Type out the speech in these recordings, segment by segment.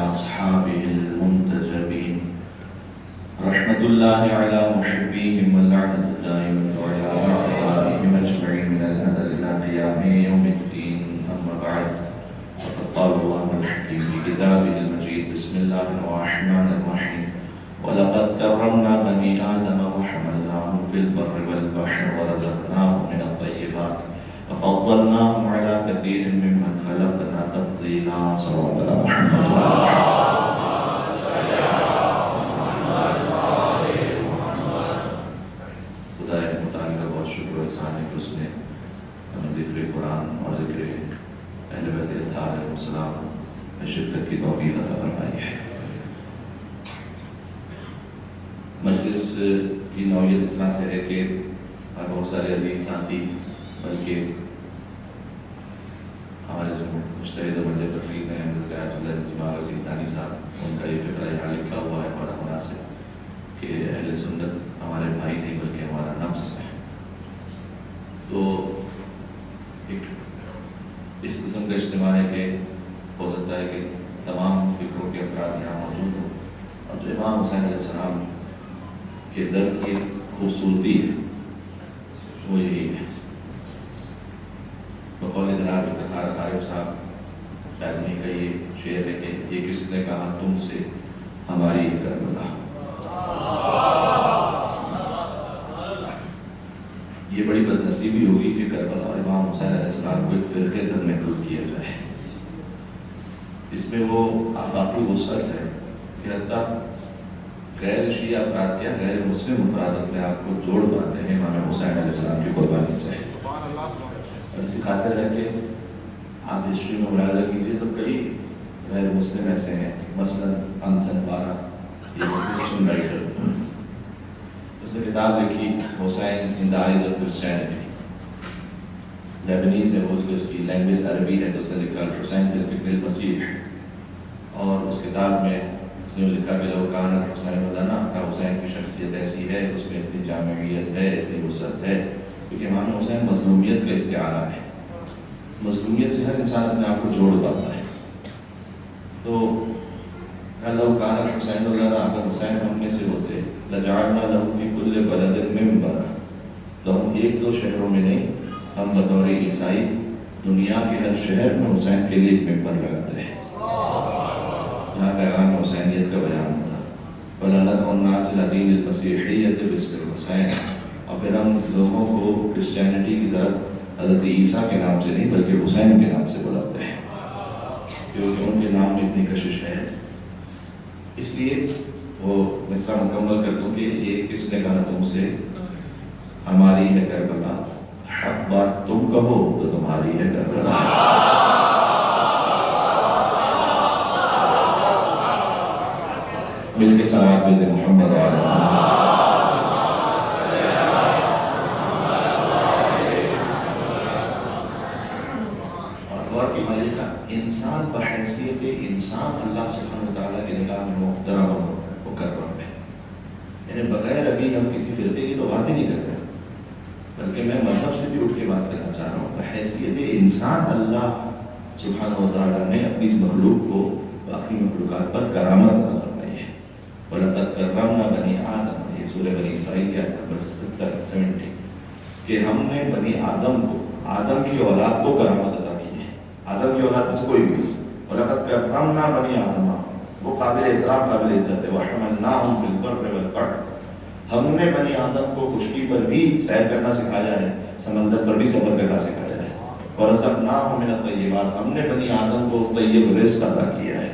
أصحابه المنتجبين رحمة الله على محبيهم واللعنة الدائمة على أعدائهم أجمعين من الأبد إلى قيام يوم الدين. أما بعد، فقد قال الله الحكيم في كتابه المجيد: بسم الله الرحمن الرحيم: ولقد كرمنا بني آدم وحملناهم في البر والبحر ورزقناهم من الطيبات وفضلناهم على كثير ممن خلقنا تفضيلا. صلى الله عليه وسلم. خدا متعالی کا بہت شکر و احسان ہے کہ اس نے ہمیں ذکر قرآن اور ذکر اہل بیت اطہار علیہ السلام میں شرکت کی توفیق عطا فرمائی ہے. مجلس کی نوعیت اس طرح سے ہے کہ بہت سارے عزیز ساتھی بلکہ ہمارے جو مشترد مجلس تقریر ہیں جماعت عزیز ثانی صاحب، ان کا یہ فکرہ یہاں لکھا ہوا ہے بڑا مناسب کہ اہل سنت ہمارے بھائی نہیں بلکہ ہمارا نفس ہے. تو ایک اس قسم کا اجتماع ہے کہ ہو سکتا ہے کہ تمام فکروں کے افراد یہاں موجود ہوں، اور جو امام حسین علیہ السلام کے در کی خوبصورتی ہے وہ یہی ہے. بقول جناب افتخار عارف صاحب شاعری کا یہ شعر ہے کہ یہ کس نے کہا تم سے ہماری کربلا. یہ بڑی بدنصیبی ہوگی کہ کربلا اور امام حسین علیہ السلام کو ایک فرقے تک محدود کیا جائے. اس میں وہ آفاقی وسعت ہے کہ حتیٰ غیر شیعہ افراد یا غیر مسلم افراد اپنے آپ کو جوڑ پاتے ہیں امام حسین علیہ السلام کی قربانی سے. اور اسی خاطر ہے کہ آپ ہسٹری میں ملاحظہ کیجیے تو کئی غیر مسلم ایسے ہیں، مثلاً انتھن بارا، یہ کرسچن رائٹر، اس نے کتاب لکھی حسین ان دا آئیز آف کرسچینٹی. لیبنیز ہے وہ، اس کی لینگویج عربی ہے، تو اس نے لکھا حسین فی الفکر المسیح. اور اس کتاب میں اس نے لکھا کہ لو کان حسین لنا، کا حسین کی شخصیت ایسی ہے، اس میں اتنی جامعیت ہے، اتنی وسعت ہے، کیونکہ امام حسین مظلومیت کا استعارہ ہے. مظلومیت سے ہر انسان اپنے آپ کو جوڑ پاتا ہے. تو لو کان حسین لنا، اگر حسین ہم میں سے ہوتے، لجعلنا له فی کل بلد منبرا، تو ہم ایک دو شہروں میں نہیں، ہم بطور عیسائی دنیا کے ہر شہر میں حسین کے لیے ایک ممبر لگاتے ہیں جہاں پیغام حسینیت کا بیان ہوتا. وَلَنَدْعُ النَّاسَ إِلَى دِينِ الْمَسِيحِيَّةِ بِاسْمِ الْحُسَيْنِ، اور پھر ہم لوگوں کو کرسچینٹی کی طرف حضرت عیسیٰ کے نام سے نہیں بلکہ حسین کے نام سے بلاتے ہیں، کیونکہ ان کے نام میں اتنی کشش ہے. اس لیے وہ مصرع مکمل کر دوں کہ یہ کس نے کہا تم سے ہماری ہے کربلا، حق بات تم کہو تو تمہاری ہے کربلا. مل کے صلوات بھیجتے محمد اور غور کی مالیہ کا انسان بحیثیت انسان اللہ سبحانہ وتعالیٰ کی نگاہ میں محترم و مکرم ہے. یعنی بغیر ابھی ہم کسی فرقے کی تو بات ہی نہیں کر رہے، بلکہ میں مذہب سے بھی اٹھ کے بات کرنا چاہ رہا ہوں. بحیثیت انسان اللہ سبحانہ وتعالیٰ نے اپنی اس مخلوق کو باقی مخلوقات پر کرامت عطا فرمائی ہے. وَلَقَدْ كَرَّمْنَا بَنِي آدَمَ، یہ سورہ بنی اسرائیل کی آیت نمبر 70 کہ ہم نے بنی آدم کو، آدم کی اولاد کو کرامت عطا کی ہے. آدم کی اولاد سے کوئی بھی. وَلَقَدْ كَرَّمْنَا بَنِي آدَمَ، وہ قابل احترام قابل عزت ہے. وَحَمَلْنَاهُمْ فِي الْبَرِّ وَالْبَحْرِ، ہم نے بنی آدم کو خشکی پر بھی سیر کرنا سکھایا ہے، سمندر پر بھی سفر کرنا سکھایا ہے. وَرَزَقْنَاهُمْ مِنَ الطَّيِّبَاتِ، ہم نے بنی آدم کو طیب رزق عطا کیا ہے.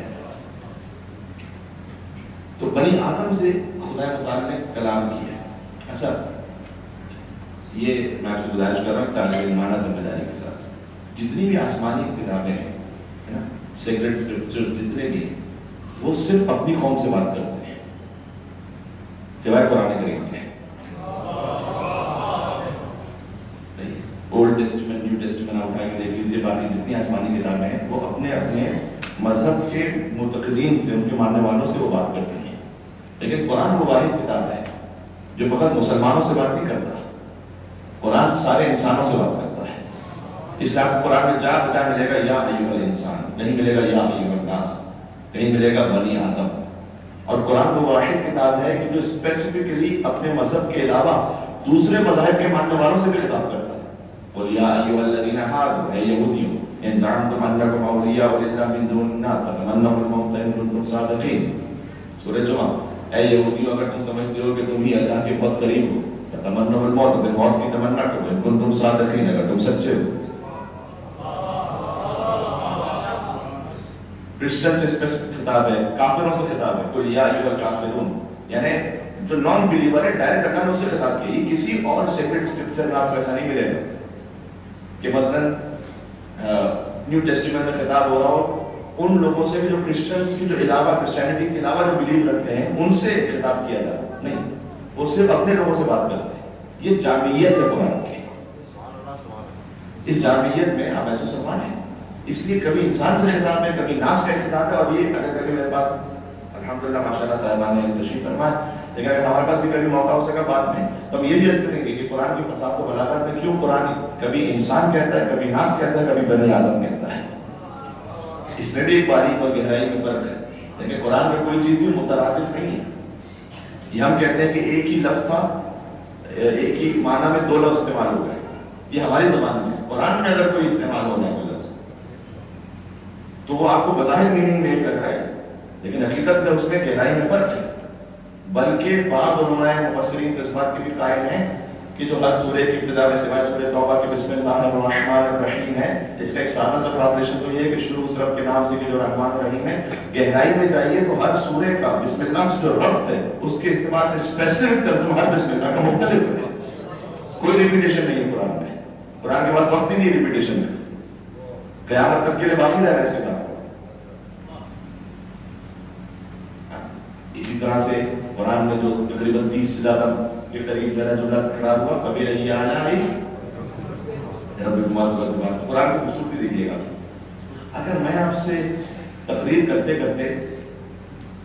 تو بنی آدم سے خدا متعالی نے کلام کیا ہے. اچھا، یہ میں آپ سے گزارش کر رہا ہوں طالب علمانہ ذمہ داری کے ساتھ، جتنی بھی آسمانی کتابیں ہیں نا، سیکرڈ اسکرپچرز جتنے بھی ہیں، وہ صرف اپنی قوم سے بات کرتے ہیں سوائے قرآن کریم کے. صحیح، اولڈ ٹیسٹمنٹ نیو ٹیسٹمنٹ آپ اٹھا کے دیکھ لیجیے، باقی جتنی آسمانی کتابیں ہیں وہ اپنے اپنے مذہب کے معتقدین سے، ان کے ماننے والوں سے وہ بات کرتے ہیں. لیکن قرآن وہ واحد کتاب ہے جو فقط مسلمانوں سے بات نہیں کرتا، قرآن سارے انسانوں سے بات کرتا ہے. اس لیے آپ کو قرآن میں جا بجا ملے گا یا ایھا الانسان، نہیں ملے گا یا ایھا الناس. کہیں ملے گا بنی آدم. اور قرآن وہ واحد کتاب ہے کہ جو اسپیسیفکلی اپنے مذہب کے علاوہ دوسرے مذاہب کے ماننے والوں سے بھی خطاب کرتا ہے. قُلْ يَا أَيُّهَا الَّذِينَ هَادُوا اے یہودیوں ان زعمتم انکم اولیاء للہ من دون الناس فتمنوا الموت ان کنتم صادقین. سورہ جمعہ. اے یہودیوں اگر تم سمجھتے ہو کہ تم ہی اللہ کے بہت قریب ہو فتمنوا الموت پھر موت کی تمنا کرو ان کنتم صادقین اگر تم سچے ہو. کرسچن سے اسپیسیفک خطاب ہے, کافروں سے خطاب ہے. قُلْ يَا أَيُّهَا الْكَافِرُونَ یعنی جو نان بلیور ہے ڈائریکٹ اللہ نے اس سے خطاب کیا. یہ کسی اور سیکرڈ اسکرپچر میں آپ کو ایسا نہیں ملے گا کہ مثلا نیو ٹیسٹیمنٹ میں خطاب ہو رہا ہو ان لوگوں سے بھی جو کرسچنز کی جو علاوہ کرسچینٹی کے علاوہ جو بلیو رکھتے ہیں ان سے خطاب کیا جاتا نہیں. وہ صرف اپنے لوگوں سے بات کرتے ہیں. یہ جامعیت ہے قرآن کی. اس جامعیت میں آپ ایسے مسلمان ہیں. اس لیے کبھی انسان سے خطاب ہے, کبھی ناس کا خطاب ہے. اور یہ اگر کبھی میرے پاس الحمدللہ ماشاءاللہ صاحبان نے تشریف فرمائے, لیکن اگر ہمارے پاس بھی کبھی موقع ہو سکا بعد میں تو ہم یہ بھی عرض کریں گے کہ قرآن کی فصاحت و بلاغت میں کیوں قرآن کبھی انسان کہتا ہے, کبھی ناس کہتا ہے, کبھی بنی آدم کہتا ہے. اس میں بھی ایک باریک اور گہرائی میں فرق ہے. لیکن قرآن میں کوئی چیز بھی مترادف نہیں ہے. یہ ہم کہتے ہیں کہ ایک ہی لفظ تھا, ایک ہی معنی میں دو لفظ استعمال ہو گئے. یہ ہماری زبان میں. قرآن میں اگر کوئی استعمال ہو جائے کوئی لفظ تو وہ آپ کو بظاہر میننگ میں لگ رہا ہے, لیکن حقیقت میں اس میں گہرائی میں فرق ہے. بلکہ بعض علماء مفسرین اس بات کے بھی قائل ہیں کہ جو ہر سورہ کی ابتدا میں سوائے سورہ توبہ کے بسم اللہ الرحمن الرحیم ہے, اس کا ایک سادہ سا ٹرانسلیشن تو یہ ہے کہ شروع اس رب کے نام سے کہ جو رحمان الرحیم ہے. گہرائی میں جائیے تو ہر سورہ کا بسم اللہ سے جو ربط ہے اس کے اعتبار سے اسپیسیفک ترجمہ ہر بسم اللہ کا مختلف ہے. کوئی ریپیٹیشن نہیں ہے قرآن میں. قرآن کے بعد وقت ہی نہیں ریپیٹیشن میں. قیامت تک کے لیے باقی رہ رہا ہے اس کتاب. اسی طرح سے قرآن میں جو تقریباً 30 سے زیادہ کے قریب میرا جملہ تکرار ہوا فَبِأَيِّ آلَاءِ رَبِّكُمَا تُكَذِّبَانِ. قرآن کی خوبصورتی دیکھیے گا. اگر میں آپ سے تقریر کرتے کرتے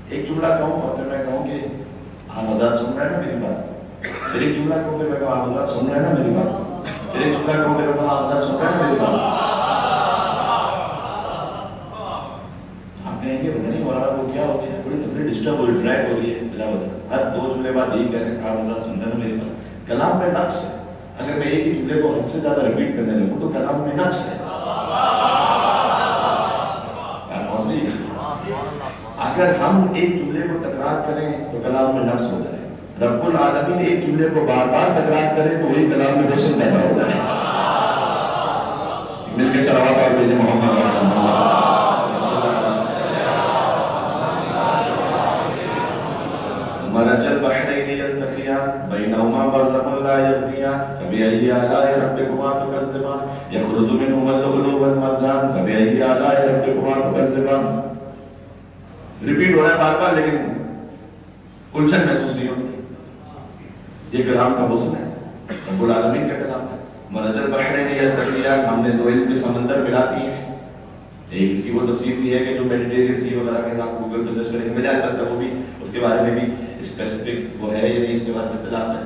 ایک جملہ کہوں اور پھر میں کہوں کہ آپ حضرات سن رہے ہیں نا میری بات, پھر ایک جملہ کہوں کہ میں کہوں آپ حضرات سن رہے ہیں نا میری بات, پھر ایک جملہ کہوں کہ میں کہوں آپ حضرات سن رہے ہیں میری بات, آپ کہیں گے پتہ نہیں مولانا کو کیا ہو گیا, بڑی تقریر ڈسٹرب ہو رہی, ٹریک ہو رہی ہے بلا وجہ. ہر دو جملے بعد یہی کہہ رہے ہیں آپ حضرات سن رہے ہیں میری بات. کلام میں نقص ہے. اگر میں ایک ہی جملے کو حد سے زیادہ ریپیٹ کرنے لگوں تو کلام میں نقص ہے. اگر ہم ایک جملے کو تکرار کریں تو کلام میں نقص ہو جائے. رب العالمین ایک جملے کو بار بار تکرار کرے تو وہی کلام میں حسن پیدا ہو جائے. مل کے صلوات اور بھیجیں محمد مرج البحرین یلتقیان بینہما برزخ لا یبغیان فبأي آلاء ربکما تکذبان یخرج منہما اللؤلؤ والمرجان فبأي آلاء ربکما تکذبان. ریپیٹ ہو رہا ہے بار بار لیکن الجھن محسوس نہیں ہوتی. یہ کلام کا حسن ہے, رب العالمین کا کلام ہے. مرج البحرین یلتقیان, ہم نے دو علم کے سمندر ملا دیے ہیں. ایک اس کی وہ تفسیر بھی ہے کہ جو میڈیٹیرین سی وغیرہ کے آپ گوگل پہ سرچ کریں گے مل جاتا ہے, وہ بھی اس کے بارے میں بھی اسپیسیفک وہ ہے یا نہیں اس کے بارے میں اختلاف ہے.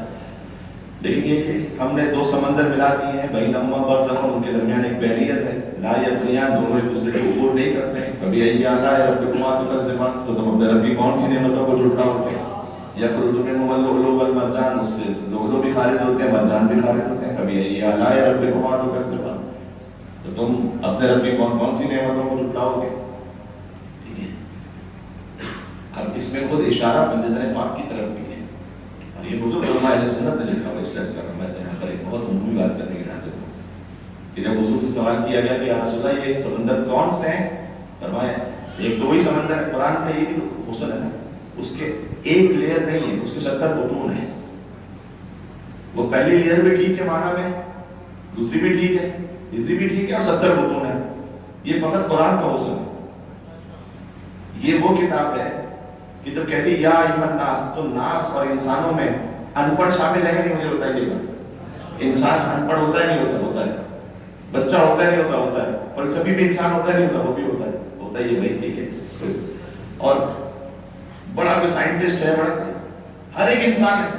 لیکن یہ کہ ہم نے دو سمندر ملا دیے ہیں, بینہما برزخ, ان کے درمیان ایک بیریئر ہے, لا یبغیان, دونوں ایک دوسرے کو عبور نہیں کرتے ہیں. فبأي آلاء ربکما تکذبان, تو تم اپنے رب کی کون سی نعمتوں کو جھٹلاؤ گے. یخرج منہما اللؤلؤ والمرجان, اس سے لؤلؤ بھی خارج ہوتے ہیں, مرجان بھی خارج ہوتے ہیں. فبأي آلاء ربکما تکذبان, تو تم اپنے رب کی کون سی نعمتوں کو جھٹلاؤ گے. ٹھیک ہے. اب اس میں خود اشارہ بندے پاک کی طرف بھی ہے, اور یہ بزرگ علماء اہل سنت نے لکھا ہوا. اس لیے اس کا میں یہاں پر ایک بہت عمومی بات کرنے کے حاضر ہوں کہ جب حضور سے سوال کیا گیا کہ یا رسول اللہ یہ سمندر کون سے ہیں, فرمایا ایک تو وہی سمندر ہے. قرآن کا یہ بھی حسن ہے نا, اس کے ایک لیئر نہیں ہے, اس کے 70 بطون ہیں. وہ پہلی لیئر بھی ٹھیک ہے معنی میں, دوسری بھی ٹھیک ہے, تیسری بھی ٹھیک ہے, اور 70 بطون ہے. یہ فقط قرآن کا حسن ہے. یہ وہ کتاب ہے کہ جب کہتی یا ایھا الناس, تو ناس اور انسانوں میں ان پڑھ شامل ہے نہیں, مجھے بتائیے گا. انسان ان پڑھ ہوتا ہے نہیں ہوتا, ہوتا ہے. بچہ ہوتا ہے نہیں ہوتا, ہوتا ہے. فلسفی بھی انسان ہوتا ہے نہیں ہوتا, وہ بھی ہوتا ہے, ہوتا ہے. یہ بھائی ٹھیک ہے. اور بڑا کوئی سائنٹسٹ ہے, بڑا ہر ایک انسان ہے.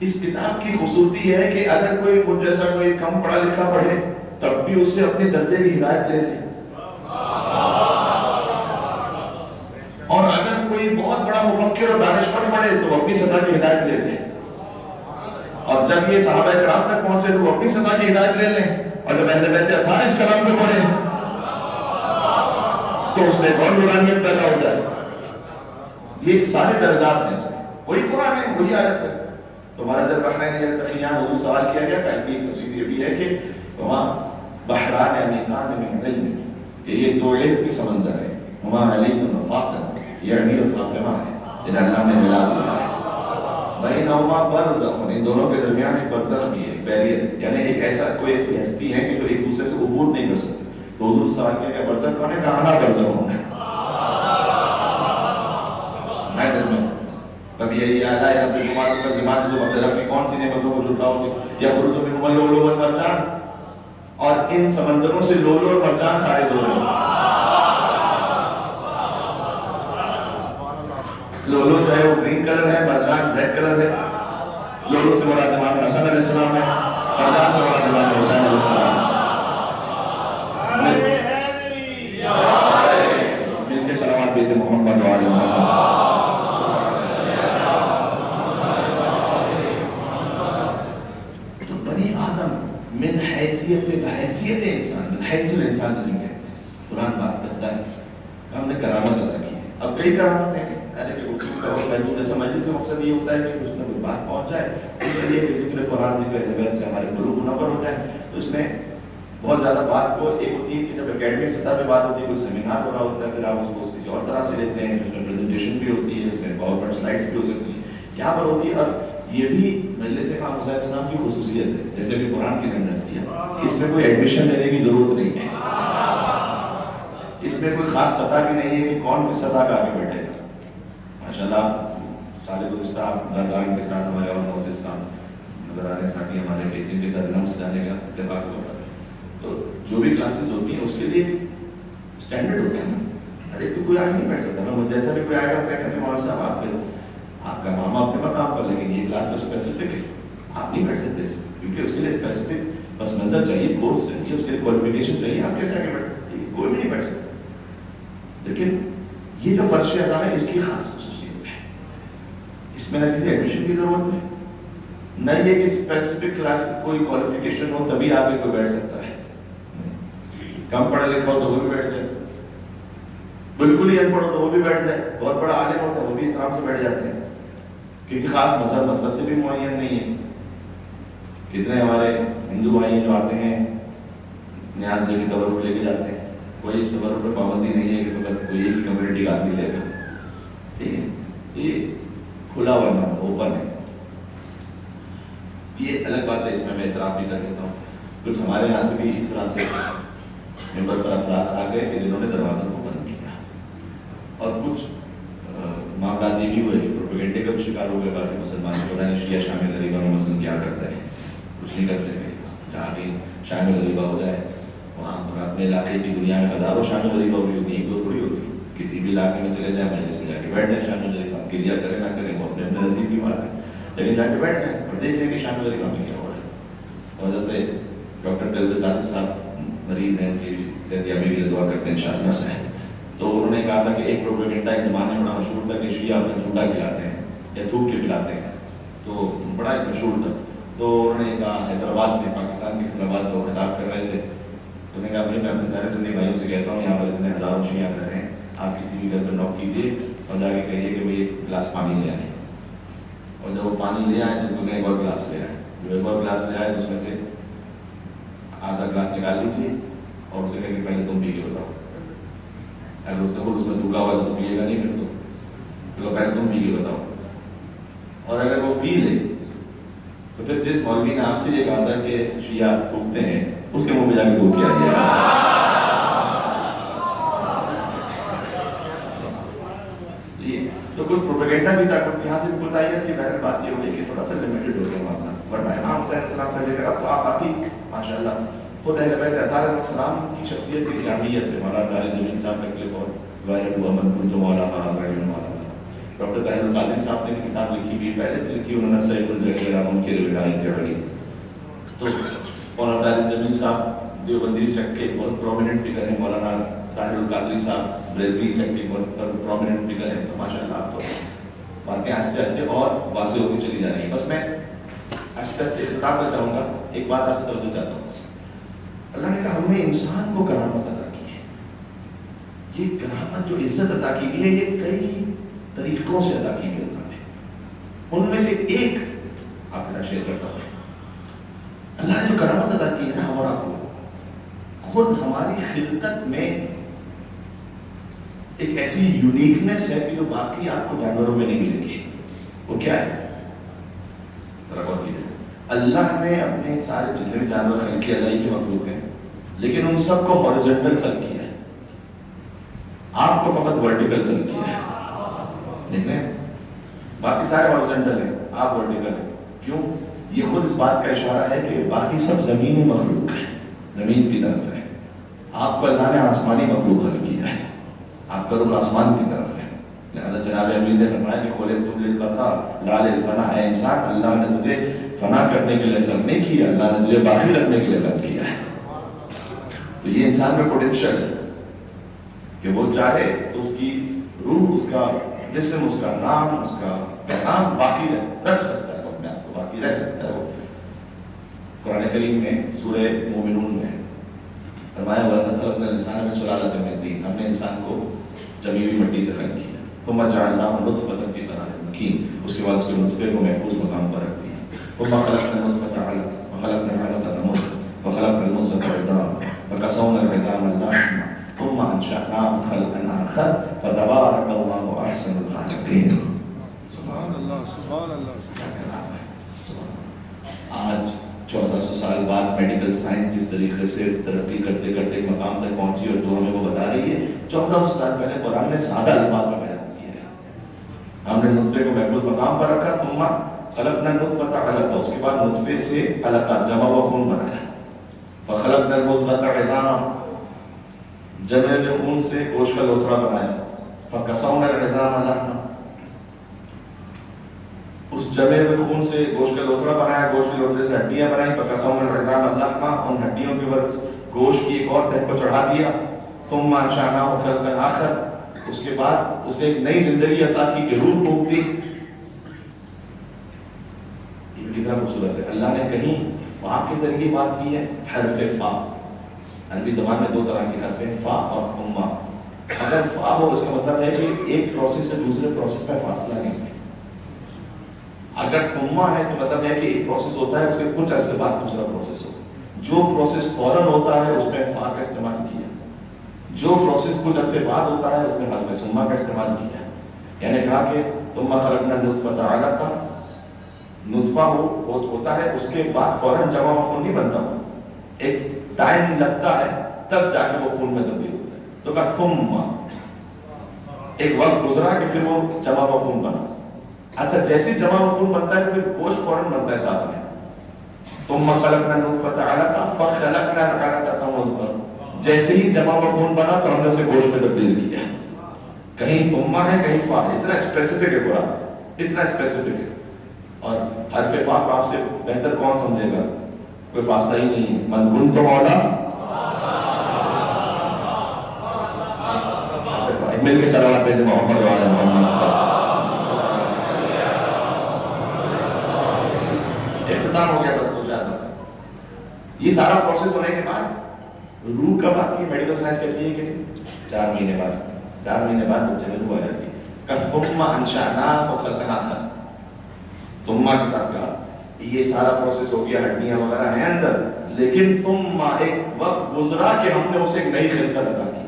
اس کتاب کی خوبصورتی ہے کہ اگر کوئی مجھ جیسا کوئی کم پڑھا لکھا پڑھے تب بھی اس سے اپنے درجے کی ہدایت لے لیں. مفکر اور دانشور بنے تو وہ اپنی سطح کی ہدایت لے لیں، اور جب یہ صحابہ کرام تک پہنچے تو وہ اپنی سطح کی ہدایت لے لیں، اور جب اہل بیت اطہار اس کلام پہ پڑھیں تو اس میں ایک اور نورانیت پیدا ہو جائے۔ یہ سارے درجات ہیں، اس میں وہی قرآن ہے، وہی آیت ہے۔ تمہارا جب بحرین یلتقیان وہ سوال کیا گیا تھا، اس کی تفسیر یہ بھی ہے کہ وہاں بحران عمیقان من علم، کہ یہ دو علم کی سمندر ہے، وہاں علی بن فاطمہ، یہ علی اور فاطمہ ہے جنہیں اللہ نے ملا دیا ہے، بینہما برزخ، ان دونوں کے درمیان ایک برزخ بھی ہے، بیریئر، یعنی ایک ایسا کوئی ایسی ہستی ہے کہ جو ایک دوسرے سے عبور نہیں کر سکتے۔ تو حضور سوال کیا کہ برزخ کون ہے؟ کہاں برزخ ہونا ہے کبھی یہی آلہ یا پھر جماعت کا زمان جو مطلب کی کون سی نعمتوں کو جھٹلاؤ گے، یا خردو من ہم لولو والمرجان، اور ان سمندروں سے لولو اور مرجان خارج ہو رہے ہیں۔ لولو جو ہے وہ گرین کلر ہے، مرجان ریڈ کلر ہے۔ لولو سے مراد امام حسن علیہ السلام ہے، مرجان سے مراد امام حسین علیہ السلام۔ مل کے صلوات بیت محمد و آل محمد۔ من حیثیت انسان، من حیث الانسان جسے کہتے ہیں، قرآن بات کرتا ہے ہم نے کرامت ادا کی ہے۔ اب کئی کرامتیں ہیں، پہلے کہ گفتگو کا وقت محدود ہے، تو مجلس کا مقصد یہ ہوتا ہے کہ اس میں کوئی بات پہنچ جائے، اس لیے کہ ذکر قرآن ذکر اہل سے ہمارے قلوب منور ہو جائے۔ تو اس میں بہت زیادہ بات کو ایک ہوتی ہے کہ جب اکیڈمک سطح پہ بات ہوتی ہے، کوئی سیمینار ہو رہا ہوتا ہے، پھر آپ اس کو کسی اور طرح سے لیتے ہیں، اس میں پریزنٹیشن بھی ہوتی ہے، اس میں پاور پوائنٹ سلائڈس بھی ہو سکتی ہیں، یہاں پر ہوتی ہے۔ اور یہ بھی مجلس امام حسین السلام کی خصوصیت ہے، جیسے کہ قرآن کی یونیورسٹی ہے، اس میں کوئی ایڈمیشن لینے کی ضرورت نہیں ہے، اس میں کوئی خاص سطح بھی نہیں ہے کہ کون کس سطح کا آگے بیٹھے گا۔ ماشاءاللہ سال گزشتہ برادران کے ساتھ ہمارے اور نوزے ساتھ برادران ساتھی ہمارے بیٹن کے ساتھ نمس جانے کا اتفاق ہوگا، تو جو بھی کلاسز ہوتی ہیں اس کے لیے اسٹینڈرڈ ہوتا ہے نا، ارے تو کوئی آگے نہیں بیٹھ سکتا، میں جیسا بھی کوئی آئے گا کیا کریں مولانا صاحب آپ کا نام اپنے مقام پر، لیکن یہ کلاس جو اسپیسیفک ہے آپ نہیں بیٹھ سکتے اس میں، کیونکہ اس کے لیے اسپیسیفک پس منظر چاہیے، کورس چاہیے، اس کے لیے کوالیفیکیشن چاہیے، آپ کیسے آگے بیٹھ سکتے؟ کوئی بھی نہیں بیٹھ سکتا۔ لیکن یہ جو فرش ادا ہے اس کی خاص خصوصیت ہے، اس میں نہ کسی ایڈمیشن کی ضرورت ہے، نہ یہ کہ اسپیسیفک کلاس کوئی کوالیفیکیشن ہو تبھی آگے کوئی بیٹھ سکتا ہے۔ کم پڑھا لکھا ہو تو وہ بھی بیٹھ جائے، بالکل ہی ان پڑھ ہو تو وہ بھی بیٹھ جائے، بہت بڑا عالم ہوتا ہے وہ بھی احترام سے بیٹھ جاتے ہیں، کسی خاص مذہب سے بھی معین نہیں ہے۔ کتنے ہمارے ہندو بھائی جو آتے ہیں نیاز لے کے تبرک لے کے جاتے ہیں، کوئی اس تبرک پر پابندی نہیں ہے کہ فقط کوئی ایک کمیونٹی کا آدمی لے گا، ٹھیک ہے، یہ کھلا ہوا اوپن ہے۔ یہ الگ بات ہے، اس میں اعتراف بھی کر دیتا ہوں، کچھ ہمارے یہاں سے بھی اس طرح سے ممبر پر افراد آ گئے کہ جنہوں نے دروازوں کو بند کیا، اور کچھ معاملات یہ بھی ہوئے کہ پروپیگنڈے کا بھی شکار ہو گئے، کافی مسلمان قرآن شیعہ شامل غریبہ میں مثلاً کیا کرتا ہے، کچھ نہیں کرتے ہیں، جہاں بھی شامل غریبہ ہو جائے وہاں پر اپنے علاقے کی دنیا میں ہزاروں شامل غریبہ ہوئی ہوتی ہے، دو تھوڑی ہوتی ہے، کسی بھی علاقے میں چلے جائیں مجلس میں جا کے بیٹھ جائیں، شامل غریبہ گریا کرے نہ کریں وہ اپنے نصیب کی بات ہے، لیکن جا کے بیٹھ جائیں اور دیکھ لیں کہ شامل غریبہ میں کیا ہو رہا ہے۔ اور حضرت ڈاکٹر قلب صاحب مریض ہیں، ان کی صحتیابی کے لیے دعا کرتے ہیں انشاءاللہ سے، تو انہوں نے کہا تھا کہ ایک پروپیگنڈا ایک زمانے میں بڑا مشہور تھا کہ شیعہ اپنا جھوٹا کھلاتے ہیں یا تھوک کے پلاتے ہیں، تو بڑا ایک مشہور تھا، تو انہوں نے کہا حیدرآباد میں، پاکستان کے حیدرآباد کو خطاب کر رہے تھے، تو نے کہا میں اپنے سارے سنی بھائیوں سے کہتا ہوں یہاں پر اتنے ہزاروں شیعہ رہ رہے ہیں، آپ کسی بھی گھر پہ نوک کیجیے اور جا کے کہیے کہ بھائی ایک گلاس پانی لے آئیں، اور جب وہ پانی لے آئیں تو اس کو ایک اور گلاس لے آئیں، جو ایک اور گلاس لے آئے تو اس میں سے آدھا گلاس نکال لیجیے اور اسے کہیں کہ پہلے تم پی کے بتاؤ، اگر اس نے خود اس میں دھوکا ہوا تو پیے گا نہیں، پھر تو پہلے تم پی کے بتاؤ، اور اگر وہ پی لے تو پھر جس مولوی نے آپ سے یہ کہا تھا کہ شیعہ تھوکتے ہیں اس کے منہ پہ جا کے تھوک کے آئیے۔ تو کچھ پروپیگنڈا بھی تھا، کچھ یہاں سے بھی بتائیے تھی، بہرحال بات یہ ہوئی کہ تھوڑا سا لمیٹڈ ہو گیا معاملہ، ورنہ امام حسین السلام کا ذکر اب تو آپ باقی ماشاءاللہ خود اہل بیت اطہار علیہ السلام کی شخصیت کی جامعیت ہے۔ مولانا طارق جمیل صاحب کا کلپ اور وائرل ہوا من کنت مولانا مولانا، ڈاکٹر طاہر القادری صاحب نے بھی کتاب لکھی ہوئی، پہلے سے لکھی انہوں نے سیف الجلیل منکر ولایت علی، تو مولانا طارق جمیل صاحب دیوبندی سیکٹ کے بہت پرومیننٹ فگر ہیں، مولانا طاہر القادری صاحب بریلوی سیکٹ کے بہت پرومیننٹ فگر ہیں، تو ماشاءاللہ آپ کو باتیں آہستہ آہستہ اور واضح ہوتی چلی جا رہی ہیں. بس میں آہستہ آہستہ اختتام پر چاہوں گا. ایک بات آپ سے توجہ چاہتا ہوں. اللہ نے کہا ہم نے انسان کو کرامت عطا کی ہے. یہ کرامت جو عزت عطا کی گئی ہے یہ کئی طریقوں سے عطا کی گئی اللہ نے. ان میں سے ایک آپ کے ساتھ شیئر کرتا ہوں. اللہ نے جو کرامت عطا کی ہے نا ہمارا کو, خود ہماری خلقت میں ایک ایسی یونیکنیس ہے کہ جو باقی آپ کو جانوروں میں نہیں ملے گی. وہ کیا ہے؟ اللہ نے اپنے سارے جتنے بھی جانور خلق کیے اللہ کے مخلوق ہیں, لیکن ان سب کو ہاریزونٹل خلق کیا ہے. آپ کو فقط ورٹیکل خلق کیا ہے. دیکھیں باقی سارے ہاریزونٹل ہیں, آپ ورٹیکل ہیں. کیوں؟ یہ خود اس بات کا اشارہ ہے کہ باقی سب زمینی مخلوق ہیں, زمین کی طرف ہے. آپ کو اللہ نے آسمانی مخلوق خلق کیا ہے, آپ کا رخ آسمان کی طرف ہے. لہذا جناب امین نے فرمایا کہ کھولے تم للبقاء لا للفنا. اے انسان, اللہ نے تجھے فنا کرنے کے لیے خلق نہیں کیا, اللہ نے تجھے باقی رکھنے کے لیے خلق کیا ہے. تو یہ انسان میں پوٹینشل ہے کہ وہ چاہے تو اس کی روح, اس کا جسم, اس کا نام, اس کا پیغام باقی رکھ سکتا ہے, اپنے آپ کو باقی رہ سکتا ہے. وہ قرآن کریم میں سورہ مومنون میں فرمایا ہوا تھا خلقنا الانسان من سلالۃ من طین. ہم نے انسان کو جمی ہوئی مٹی سے خلق کیا. ثم جعلناه نطفة في قرار مكين. اس کے بعد اس کے نطفے کو محفوظ مقام پر رکھ دیا. ثم خلقنا النطفة علقة وخلقنا العلقة مضغة وخلقنا المضغة عظاما فكسونا العظام لحما ثم انشأناه خلقا آخر فتبارك الله احسن الخالقين. سبحان اللہ, سبحان اللہ. آج 1400 سال بعد میڈیکل سائنس جس طریقے سے ترقی کرتے کرتے ایک مقام تک پہنچی اور جو ہمیں وہ بتا رہی ہے, 1400 سال پہلے قرآن نے سادہ الفاظ میں بیان کیا ہے. ہم نے نطفے کو محفوظ مقام پر رکھا. ثم خلقنا النطفة علقة. اس کے بعد نطفے سے علقہ جمع و خون بنایا. فخلقنا المضغة عظاما. جمع و خون سے گوشت کا لوتھڑا بنایا. فکسونا العظام لحما. اس جمع ہوئے خون سے گوشت کا لوتھڑا بنایا, گوشت کے لوتھڑے سے ہڈیاں بنائیں. فکسونا العظام لحما. ان ہڈیوں کے اوپر گوشت کی ایک اور تہہ کو چڑھا دیا. ثم انشأناه خلقا آخر. اس کے بعد اسے ایک نئی زندگی عطا کی کہ روح پھونک دی. یہ کتنا خوبصورت ہے. اللہ نے کہیں فا کے ذریعے بات کی ہے, حرف فا. عربی زبان میں دو طرح کے حرف ہیں, فا اور ثم. اگر فا ہو اس کا مطلب ہے کہ ایک پروسیس سے دوسرے پروسیس میں فاصلہ نہیں ہے. اگر ثم ہے اس کا مطلب ہے کہ ایک پروسیس ہوتا ہے, اس کے کچھ عرصے بعد دوسرا پروسیس ہوتا ہے. جو پروسیس فوراً ہوتا ہے اس میں فا کا استعمال کیا, جو پروسیس کچھ عرصے بعد ہوتا ہے اس میں حرف ثم کا استعمال کیا. یعنی کہا کہ ثم خلقنا النطفة علقة. نطفہ ہوتا ہے, اس کے بعد فوراً جمع و خون نہیں بنتا, ایک ٹائم لگتا ہے تب جا کے وہ خون میں تبدیل ہوتا ہے. تو کہا ثم, ایک وقت گزرا کہ پھر وہ جمع و خون بنا. اچھا جیسے جمع و خون بنتا ہے تو پھر گوشت فوراً بنتا ہے ساتھ میں. ثم خلقنا النطفة علقة فخلقنا العلقة مضغة. جیسے ہی جمع و خون بنا تو ہم نے اسے گوشت میں تبدیل کیا. کہیں ثم ہے کہیں فا. اتنا اسپیسیفک ہے قرآن, اتنا اسپیسیفک ہے. اور حرف فا کو آپ سے بہتر کون سمجھے گا, کوئی فاصلہ ہی نہیں ہے. من کنت مولا, مل کے صلوات پہ محمد وعلی محمد. اختتام ہو گیا بس دو چار بار. یہ سارا پروسیس ہونے کے بعد روح کب آتی ہے؟ میڈیکل سائنس کہتی ہے کہ 4 مہینے بعد. 4 مہینے بعد بچے میں روح آ جاتی ہے. ثم انشأناه خلقا آخر. ثم کے ساتھ کہا یہ سارا پروسیس ہو گیا, ہڈیاں وغیرہ ہیں اندر, لیکن ثم ایک وقت گزرا کہ ہم نے اسے ایک نئی خلقت عطا کی.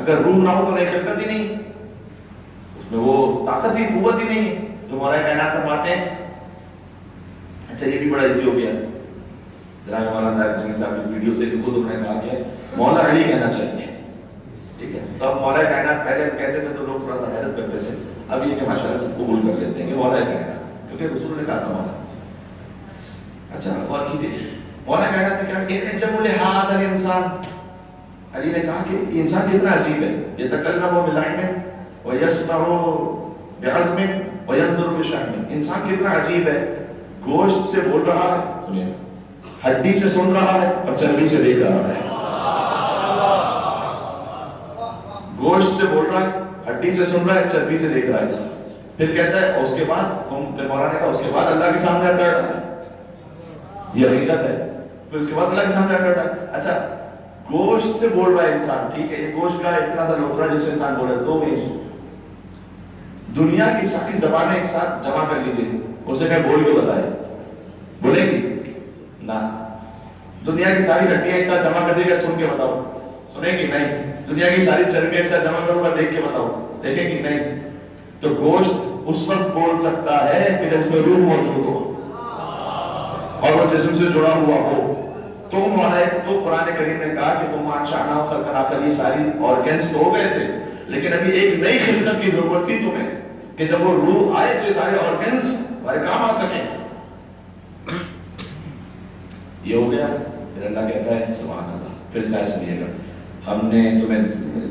اگر روح نہ ہو تو نئی خلقت ہی نہیں, اس میں وہ طاقت ہی قوت ہی نہیں ہے. تو مولا کائنات فرماتے ہیں, اچھا یہ بھی بڑا ایزی ہو گیا. جناب مولانا طارق جمیل صاحب کی ویڈیو سے خود انہوں نے کہا کہ مولا علی کہنا چاہیے. ٹھیک ہے, تو اب مولا کائنات پہلے کہتے تھے تو لوگ تھوڑا سا حیرت کرتے تھے. اب یہ کہ ماشاءاللہ سب قبول کر لیتے ہیں کہ مولا کائنات, کیونکہ رسول نے کہا تھا مولا. اچھا غور کیجیے, مولا کائنات نے کہا کہ عجب لہذا الانسان. علی نے کہا کہ یہ انسان کتنا عجیب ہے, یتکلم بلحم ویسمع بعظم وینظر بشحم. انسان کتنا عجیب ہے, گوشت سے بول رہا ہے, سنیے, ہڈی سے سن رہا ہے اور چربی سے دیکھ رہا ہے. گوشت سے بول رہا ہے, ہڈی سے سن رہا ہے, چربی سے دیکھ رہا ہے. پھر کہتا ہے اس کے بعد پھر مولانا نے کہا اس کے بعد اللہ کے سامنے آ کر یہ حقیقت ہے، پھر اس کے بعد اللہ کے سامنے آ کر اچھا گوشت سے بول رہا ہے انسان، ٹھیک ہے یہ گوشت کا اتنا سا لوترا جس سے انسان بول رہا ہے 2 انچ، دنیا کی ساری زبانیں ایک ساتھ جمع کر لیجیے، اسے کہ بول کے بتائے، بولے گی نہ؟ دنیا کی ساری ہڈیاں ایک ساتھ جمع کر دے گا، سن کے بتاؤ، سنے گی نہیں؟ دنیا کی ساری چربیاں ایک ساتھ جمع کروں گا، دیکھ کے بتاؤ، دیکھیں گی نہیں؟ تو گوشت اس وقت بول سکتا ہے کہ جب اس میں روح موجود ہو اور وہ جسم سے جڑا ہوا ہو۔ تو قرآن کریم نے کہا کہ تم انشأنا خلقا آخر، یہ ساری آرگنز ہو گئے تھے، لیکن ابھی ایک نئی خلقت کی ضرورت تھی تمہیں کہ جب وہ روح آئے تو یہ سارے آرگنز ہمارے کام آ سکیں۔ یہ ہو گیا، پھر اللہ کہتا ہے سبحان اللہ، پھر سائے سنیے گا، ہم نے تمہیں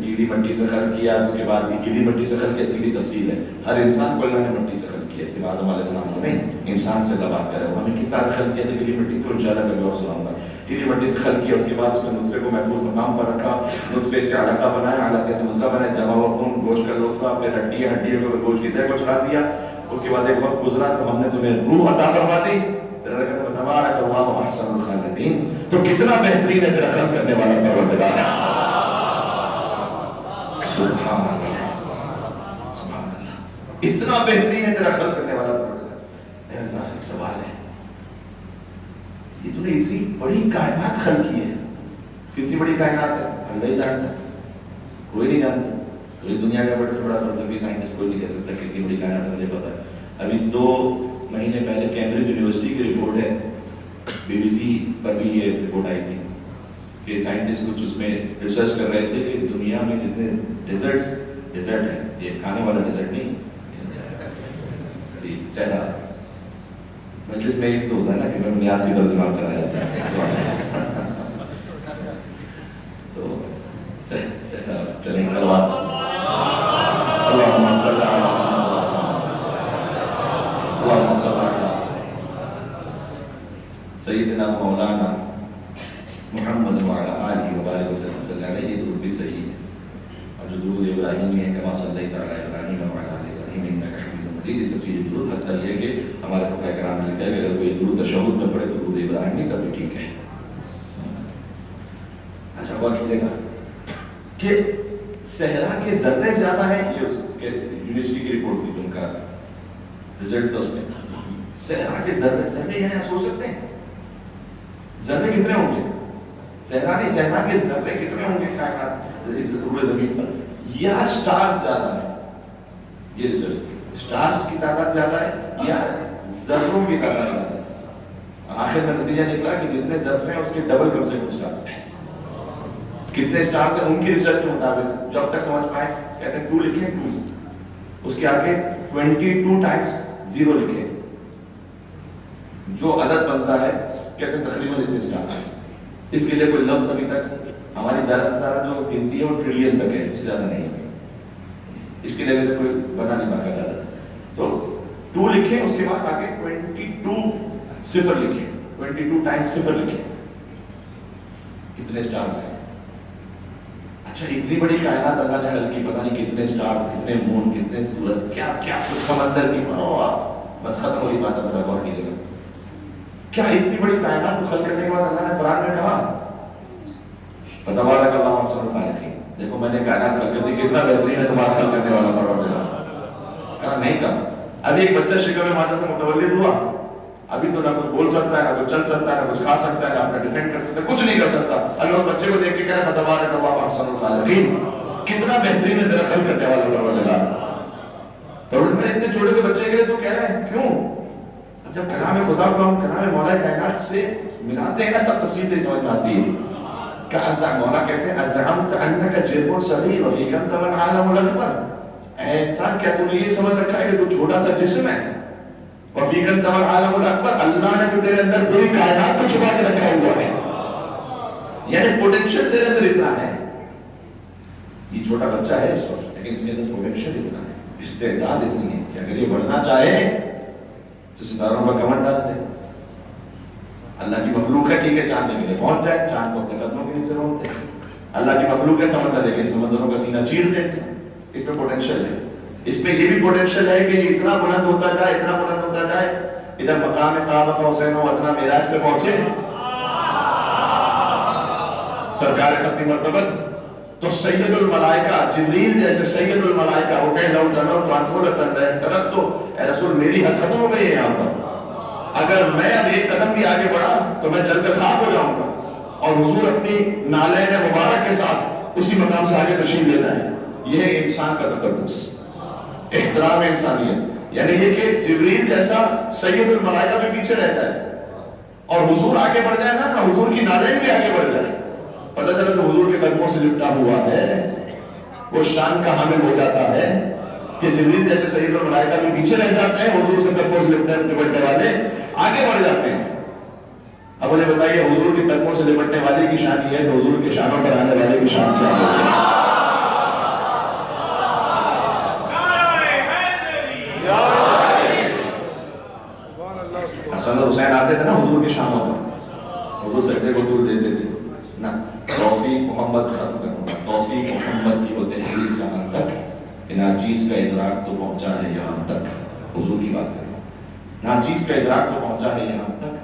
گیلی مٹی سے خلق کیا، اس کے بعد بھی گیلی مٹی سے خلق کیا، اس کی بھی تفصیل ہے، ہر انسان کو اللہ نے مٹی سے خلق کیا، سوائے آدم علیہ السلام کو نہیں، انسان سے اللہ بات کر رہے ہو، ہمیں کس طرح سے خلق کیا تھا گیلی مٹی سے، انشاءاللہ کبھی اور سناؤں گا۔ گیلی مٹی سے خلق کیا، اس کے بعد اس نے نطفے کو محفوظ مقام پر رکھا، نطفے سے علقہ بنایا، علقے سے مضغہ بنایا، جمع ہوا خون، گوشت کا لوتھڑا، پھر ہڈیوں کو گوشت کی تہہ کو چڑھا دیا، اس کے بعد ایک وقت گزرا تو ہم نے تمہیں روح عطا فرما دی، پھر اللہ کہتا ہے تبارک اللہ احسن الخالقین، تو کتنا بہترین ہے تیرا خلق کرنے والا پروردگار ہے۔ سبحان اللہ، سبحان اللہ، اتنا بہترین ہے تیرا خلق کرنے والا پروردگار۔ اے اللہ ایک سوال ہے، یہ تو نے اتنی بڑی کائنات خلق کی ہے، کتنی بڑی کائنات ہے اللہ ہی جانتا ہے، کوئی نہیں جانتا، کوئی دنیا کا بڑے سے بڑا فلسفی سائنٹسٹ کوئی نہیں کہہ سکتا کتنی بڑی کائنات ہے، مجھے پتا ہے۔ ابھی 2 مہینے پہلے کیمبرج یونیورسٹی کی رپورٹ ہے، BBC پر بھی یہ رپورٹ آئی تھی کہ سائنٹسٹ کچھ اس میں ریسرچ کر رہے تھے کہ دنیا میں جتنے ڈیزرٹ ہیں، یہ کھانے والا ڈیزرٹ نہیں جی، صحرا، مجلس میں ایک تو ہوتا ہے نا کہ میں نیاز کی طرف دماغ چلا جاتا ہے، تو چلیں صلوات اللہم صلی علی اللہم صلی علی سیدنا مولانا محمد وعلی آلہ وبارک وسلم علیہ، یہ درود بھی صحیح ہے، اور جو درود ابراہیمی ہے کما صلیت علی ابراہیم وعلی آل ابراہیم انک حمید مجید، یہ تفسیر درود، حتیٰ یہ کہ ہمارے فقہ کرام نے لکھا ہے کہ اگر کوئی درود تشہد میں پڑھے درود ابراہیمی تب بھی ٹھیک ہے۔ اچھا غور کیجیے گا کہ صحرا کے ذرے زیادہ ہیں، یہ یونیورسٹی کی رپورٹ تھی، ان کا رزلٹ تھا اس میں، صحرا کے ذرے یعنی آپ سوچ سکتے ہیں ذرے کتنے ہوں گے؟ صحرا نہیں، صحرا کے ذرے کتنے ہوں گے کائنات اس روئے زمین پر، یا سٹارز زیادہ ہیں؟ یہ ریسرچ، سٹارز کی تعداد زیادہ ہے یا ذروں کی تعداد زیادہ ہے؟ آخر میں نتیجہ نکلا کہ جتنے ذرے ہیں اس کے ڈبل کم سے کم سٹارز ہیں۔ کتنے سٹارز ہیں ان کی ریسرچ کے مطابق جو اب تک سمجھ پائے، کہتے ہیں 2 لکھیں 2، اس کے آگے 22 ٹائمز 0 لکھیں، جو عدد بنتا ہے کہتے ہیں تقریباً اتنے سٹارز ہیں۔ اس کے لیے کوئی لفظ ابھی تک ہماری زیادہ سے زیادہ جو گنتی ہے وہ ٹریلین تک ہے، اس سے زیادہ نہیں ہے، اس کے لیے ابھی تک کوئی بنا نہیں پایا عدد۔ تو 2 لکھیں، اس کے بعد آگے 22 صفر لکھیں، 22 ٹائمز 0 لکھیں، کتنے سٹارز ہیں؟ اچھا اتنی بڑی کائنات اللہ نے خلق کی، پتہ نہیں کتنے سٹار، کتنے مون، کتنے سورج، کیا کیا سمندر کی بس ختم ہوئی بات، اب غور کیجیے گا، کیا اتنی بڑی کائنات کو خلق کرنے کے بعد اللہ نے قرآن میں کہا فتبارک اللہ احسن الخالقین، دیکھو میں نے کائنات خلق کر دی، کتنا بہترین ہے تمہارا خلق کرنے والا پروردگار، کہا نہیں کہا۔ ابھی ایک بچہ شکم مادہ سے متولد ہوا، ابھی تو نہ کچھ بول سکتا ہے، نہ کچھ چل سکتا ہے، نہ کچھ کھا سکتا ہے، نہ اپنا ڈیفینڈ کر سکتا ہے، کچھ نہیں کر سکتا۔ اللہ اس بچے کو دیکھ کے کہہ رہا ہے فتبارک اللہ احسن الخالقین، کتنا بہترین ہے تیرا خلق کرنے والا پروردگار۔ پروردگار اتنے چھوٹے سے بچے کے لیے تو کہہ رہے ہیں، کیوں؟ جب کلام خدا کو ہم کلام مولا کائنات سے ملاتے ہیں نا تب تفصیل سے سمجھ آتی ہے کہ مولا کہتے ہیں ازعمت انک جرم صغیر وفیک انت العالم الاکبر، اے انسان کیا تو نے یہ سمجھ رکھا ہے کہ تو چھوٹا سا جسم ہے، وفیک انت العالم الاکبر، اللہ نے تو تیرے اندر پوری کائنات کو چھپا کے رکھا ہوا ہے، یعنی پوٹینشیل تیرے اندر اتنا ہے، یہ چھوٹا بچہ ہے اس وقت لیکن اس کے اندر پوٹینشیل اتنا ہے، استعداد اتنی ہے کہ اگر یہ بڑھنا چاہے تو ستاروں پر کمر ڈال دے، اللہ کی مخلوق ہے ٹھیک ہے، چاند کے لیے پہنچ جائے، چاند کو اپنے قدموں کے نیچے روک دے، اللہ کی مخلوق ہے سمندر لیکن سمندروں کا سینہ چیر دے، اس میں پوٹینشیل ہے، اس میں یہ بھی پوٹینشل ہے کہ یہ اتنا بلند ہوتا جائے، اتنا بلند ہوتا جائے، ادھر مقام کعبہ کا حسین و ادنا معراج پہ پہنچے سرکار ختم مرتبت، تو سید الملائکہ جبریل جیسے سید الملائکہ وہ کہے لو جنو فانفورتن لہترک، تو اے رسول میری حد ختم ہو گئی ہے یہاں پر، اگر میں اب ایک قدم بھی آگے بڑھا تو میں جل کر خاک ہو جاؤں گا. اور حضور اپنی نالین مبارک کے ساتھ اسی مقام سے آگے تشریف لے جائیں. یہ ہے انسان کا تقدس، احترام انسانیت، یعنی یہ کہ جبریل جیسا سید الملائکہ بھی پیچھے رہتا ہے اور حضور آگے بڑھ جائے نا، حضور کی نالین بھی آگے بڑھ جائے، پتہ چلا کہ حضور کے قدموں سے لپٹا ہوا ہے، وہ شان کا حامل ہو جاتا ہے کہ جبریل جیسے سید الملائکہ بھی پیچھے رہ جاتے ہیں، حضور سے قدموں سے لپٹنے والے آگے بڑھ جاتے ہیں. اب مجھے بتائیے حضور کے قدموں سے لپٹنے والے کی شان یہ ہے تو حضور کے شانوں پر آنے والے کی شان کیا ہے؟ حسن اور حسین آتے تھے نا حضور کے شانوں پر، حضور سجدے کو طول دیتے تھے نا. توصیف محمد ختم کرنا، توصیف محمد کی وہ تحریر جہاں تک کہ ناچیز کا ادراک تو پہنچا ہے یہاں تک، حضور کی بات کریں، ناچیز کا ادراک تو پہنچا ہے یہاں تک،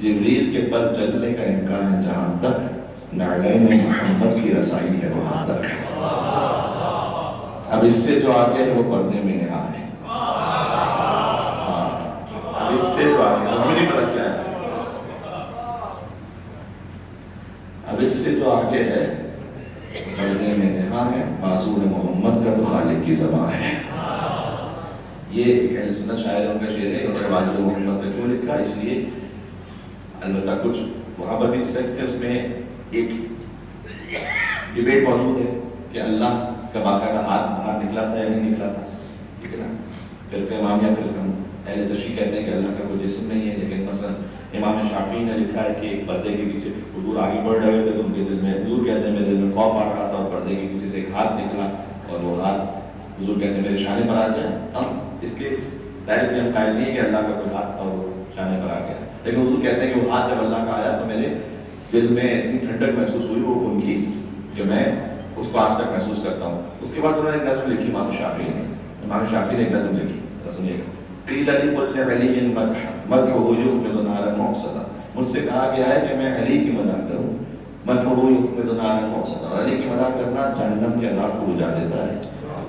جبریل کے پر چلنے کا امکان ہے جہاں تک، نعلین محمد کی رسائی ہے وہاں تک. اب اس سے جو آگے ہے وہ پردے میں نہا ہے، اب اس سے جو آگے ہے ہمیں نہیں پتا کیا ہے، اب اس سے جو آگے ہے پردے میں نہا ہے، معصوم محمد کا تو خالق کی زبان ہے. یہ ایک اہل سنت شاعروں کا شعر ہے، انہوں نے معصوم محمد کا کیوں لکھا؟ اس لیے البتہ کچھ وہاں پر بھی سیکس ہے، اس میں ایک ڈیبیٹ موجود ہے کہ اللہ کا باقاعدہ ہاتھ باہر نکلا تھا یا نہیں نکلا تھا، ٹھیک ہے نا. پھر امامیہ پھر اہل تشریح کہتے ہیں کہ اللہ کا کوئی جسم نہیں ہے، لیکن مثلا امام شافعی نے لکھا ہے کہ ایک پردے کے پیچھے حضور آگے بڑھ رہے تھے تو ان کے دل میں، حضور کہتے ہیں میرے دل میں خوف آ رہا تھا اور پردے کے پیچھے سے ایک ہاتھ نکلا اور وہ ہاتھ حضور کہتے ہیں میرے شانے پر آ گیا. ہم اس کے ڈائریکٹلی ہم قائل نہیں ہے کہ اللہ کا کوئی ہاتھ تھا اور وہ شانے پر آ گیا، لیکن حضور کہتے ہیں کہ وہ ہاتھ جب اللہ کا آیا تو میرے دل میں اتنی ٹھنڈک محسوس ہوئی وہ ان کی کہ میں اس کو آج تک محسوس کرتا ہوں. اس کے بعد انہوں نے ایک نظم لکھی امام شافعی نے، امام شافعی نے ایک نظم لکھی، سنیے گا. قیل لکل علی مدحہ یخمد نارا موصدا، مجھ سے کہا گیا ہے کہ میں علی کی مدح کروں، مدحہ یخمد نارا موصدا، اور علی کی مدح کرنا جہنم کے عذاب کو بجھا دیتا ہے.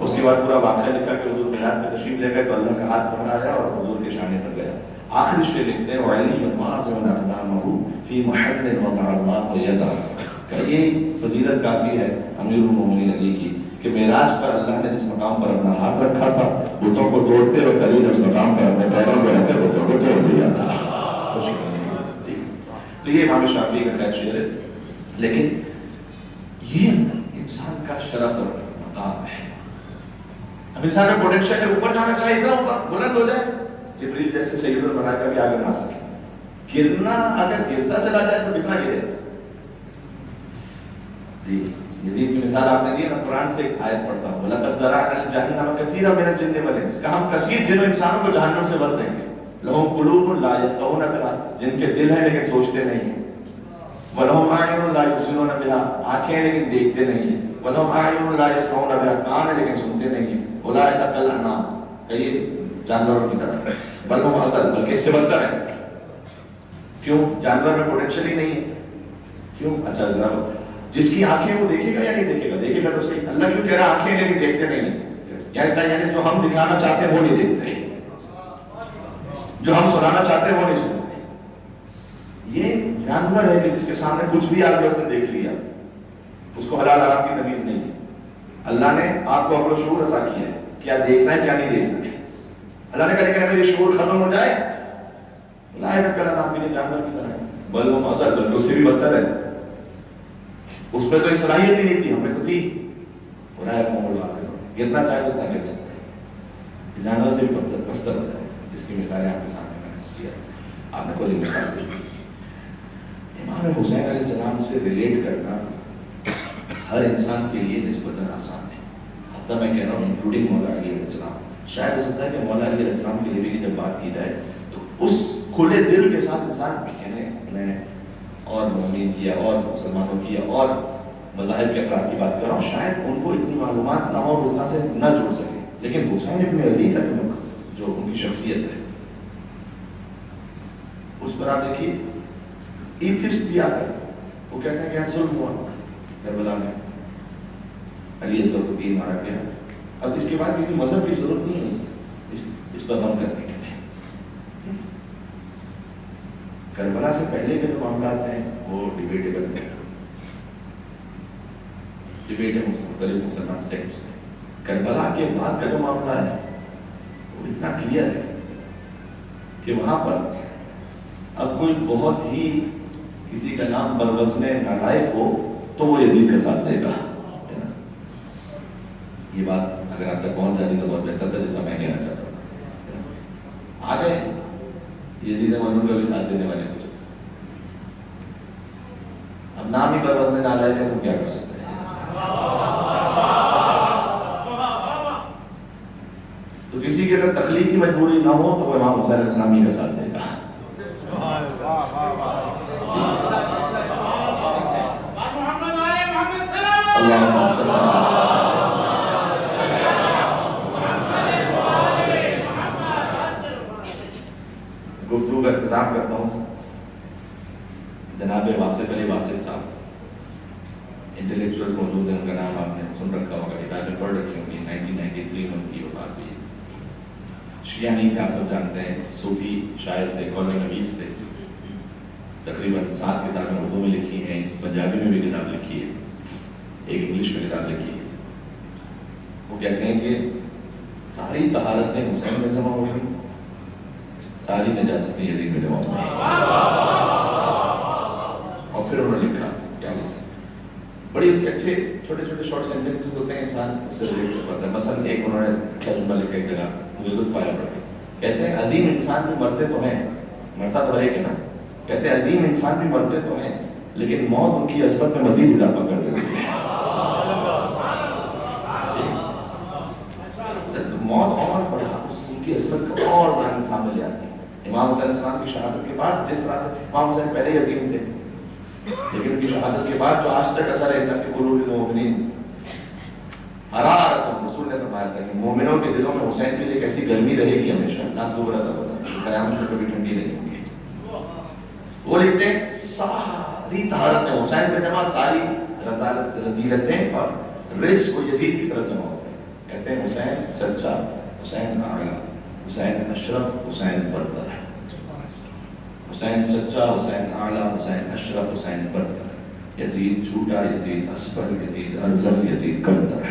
اس کے بعد پورا واقعہ لکھا کہ حضور معراج میں تشریف لے گئے تو اللہ کا ہاتھ باہر آیا اور حضور کے شانے پر گیا. آخر شعر لکھتے ہیں وعلی معظم اقدامہ فی محل وضع اللہ یدہ، کہ یہ فضیلت کافی ہے امیر المومنین علی کی کہ معراج پر اللہ نے جس مقام پر اپنا ہاتھ رکھا تھا بتوں کو توڑتے وقت علی نے اس مقام پر اپنے پیروں کو رکھ کر بتوں کو توڑ دیا تھا. تو یہ امام شافعی کا خیر شعر ہے، لیکن یہ انسان کا شرف اور مقام ہے. اب انسان کا پوٹینشل ہے اوپر جانا چاہے، اتنا اوپر بلند ہو جائے جبریل جیسے سید الملائکہ بھی آگے نہ سکے. گرنا اگر گرتا چلا جائے تو کتنا گرے. جی یزید کی مثال آپ نے دی نا، قرآن سے ایک آیت پڑھتا ہوں، وَلَقَدْ زَرَعْنَا لِجَهَنَّمَ كَثِيرًا مِنَ الْجِنِّ وَالْإِنسِ، کہ ہم کثیر جن انسانوں کو جہنم سے بھر دیں گے. لَهُمْ قُلُوبٌ لَا يَفْقَهُونَ بِهَا، جن کے دل ہیں لیکن سوچتے نہیں ہیں. وَلَهُمْ أَعْيُنٌ لَا يُبْصِرُونَ بِهَا، آنکھیں لیکن دیکھتے نہیں ہیں. وَلَهُمْ أَعْيُنٌ لَا يَسْمَعُونَ بِهَا، کان ہے لیکن سنتے نہیں ہیں. أُولَٰئِكَ كَالْأَنْعَامِ، کہ یہ جانوروں کی طرح ہے، بل ہم اضل، بلکہ اس سے بدتر ہے. کیوں؟ جانور میں پوٹینشل ہی نہیں ہے. کیوں؟ اچھا ذرا جس کی آنکھیں وہ دیکھے گا یا نہیں دیکھے گا؟ دیکھے گا تو صحیح. اللہ کیوں کہہ رہا آنکھیں لیکن دیکھتے نہیں ہیں؟ یعنی جو ہم دکھانا چاہتے ہیں وہ نہیں دیکھتے، جو ہم سنانا چاہتے ہیں وہ نہیں سنتے. یہ جانور ہے کہ جس کے سامنے کچھ بھی آگے اس نے دیکھ لیا، اس کو حلال حرام کی تمیز نہیں ہے. اللہ نے آپ کو عقل و شعور عطا کیا ہے، کیا دیکھنا ہے کیا نہیں دیکھنا ہے. اللہ نے کہا کہ میرے شعور ختم ہو جائے لائے نہ کرنا آپ کے لیے جانور کی طرح ہے، بل وہ مدر بلکہ اس سے بھی بدتر ہے. اس پہ تو صلاحیت ہی نہیں تھی، ہمیں تو تھی. گرنا چاہے تو اتنا گر سکتے ہیں، جانور سے بھی بستر ہوتا ہے، جس کی مثالیں آپ کے سامنے میں نے کیا. آپ نے خود ہی مثال دی. امام حسین علیہ السلام سے ریلیٹ کرنا ہر انسان کے لیے نسبتاً آسان ہے، حتیٰ میں کہہ رہا ہوں انکلوڈنگ مولا علی علیہ السلام. شاید ہو سکتا ہے کہ مولا علی علیہ السلام کے لیے بھی جب بات کی جائے تو اس کھلے دل کے ساتھ انسان کہنے میں اور مومنین کی اور مسلمانوں کی اور مذاہب کے افراد کی بات کر رہا ہوں، شاید ان کو اتنی معلومات نہ ہو اور اتنا سے نہ جڑ سکے. لیکن حسین ابن علی کا جو ان کی شخصیت ہے اس پر آپ دیکھیے ایتھسٹ بھی آتا ہے، وہ کہتے ہیں کہ یہاں ظلم ہوا کربلا میں، علی اصغر کو تیر مارا گیا، اب اس کے بعد کسی مذہب کی ضرورت نہیں ہے اس پر غم کرنے کے لیے۔ کربلا سے پہلے کے جو معاملات ہیں وہ ڈیبیٹیبل ہیں، ڈیبیٹ ہے مختلف مسلمان سیکٹس میں۔ کربلا کے بعد کا جو معاملہ ہے وہ اتنا کلیئر ہے کہ وہاں پر اب کوئی بہت ہی کسی کا نام بروزن نالائق ہو تو وہ یزید کا ساتھ دے گا۔ یہ بات اگر آپ تک پہنچ جاتی تو بہت بہتر تھا، جیسا میں کہنا چاہتا ہوں۔ آ گئے یزید مجنون کا بھی ساتھ دینے والے کچھ، اب نام ہی بروزن نالائق ہے تو کیا کر سکتے ہیں؟ تو کسی کی اگر تخلیقی مجبوری نہ ہو تو وہ امام حسین علیہ السلام کا ساتھ دے گا۔ گفتگو کا اختتام کرتا ہوں۔ جناب واصف علی واصف صاحب انٹلیکچوئل موجود ہیں، ان کا نام آپ نے سن رکھا ہوگا، کتابیں پڑھ رکھی ہوں گی۔ 1993 میں ان کی وفات ہوئی۔ شیعہ نہیں تھا، آپ سب جانتے ہیں، صوفی شاعر تھے، قول نویس تھے۔ تقریباً 7 کتابیں اردو میں لکھی ہیں، پنجابی میں بھی کتاب لکھی ہے، ایک انگلش میں کتاب لکھی ہے۔ وہ کہتے ہیں کہ ساری طہارتیں حسین میں جمع ہو گئی، ساری نجاستیں یزید میں جمع ہو گئی۔ اور پھر انہوں نے لکھا کیا لکھا، بڑی اچھے چھوٹے چھوٹے شارٹ سینٹینسز ہوتے ہیں، انسان اس سے ریلیٹ کر پاتا ہے۔ مثلاً ایک انہوں نے کیا جملہ لکھا ایک جگہ، مجھے لطف آیا پڑھ کے، کہتے ہیں عظیم انسان بھی مرتے تو ہیں، مرتا تو ایک ہے نا، کہتے ہیں عظیم انسان بھی مرتے تو ہیں لیکن موت ان کی عصمت میں مزید اضافہ کر دیتی ہے۔ موت اور بڑھا ان کی عصمت کو اور زیادہ سامنے لے آتی ہے۔ امام حسین علیہ السلام کی شہادت کے بعد جس طرح سے امام حسین پہلے ہی عظیم تھے، لیکن ان کی شہادت کے بعد جو آج تک اثر ہے فی قلوب المؤمنین حرارت، رسول نے فرمایا تھا کہ مومنوں کے دلوں میں حسین کے لیے کیسی گرمی رہے گی ہمیشہ، نہ دوبارہ قیامت میں کبھی ٹھنڈی نہیں ہوگی۔ وہ لکھتے ہیں ساری طہارتیں حسین پہ جمع، ساری رذیلتیں اور رجس کو یزید کی طرف جمع ہوتے ہیں۔ کہتے ہیں حسین سچا، حسین اعلیٰ، حسین اشرف، حسین برتر۔ حسین سچا، حسین اعلیٰ، حسین اشرف، حسین برتر۔ یزید جھوٹا، یزید اسفل، یزید ارذل، یزید کمتر۔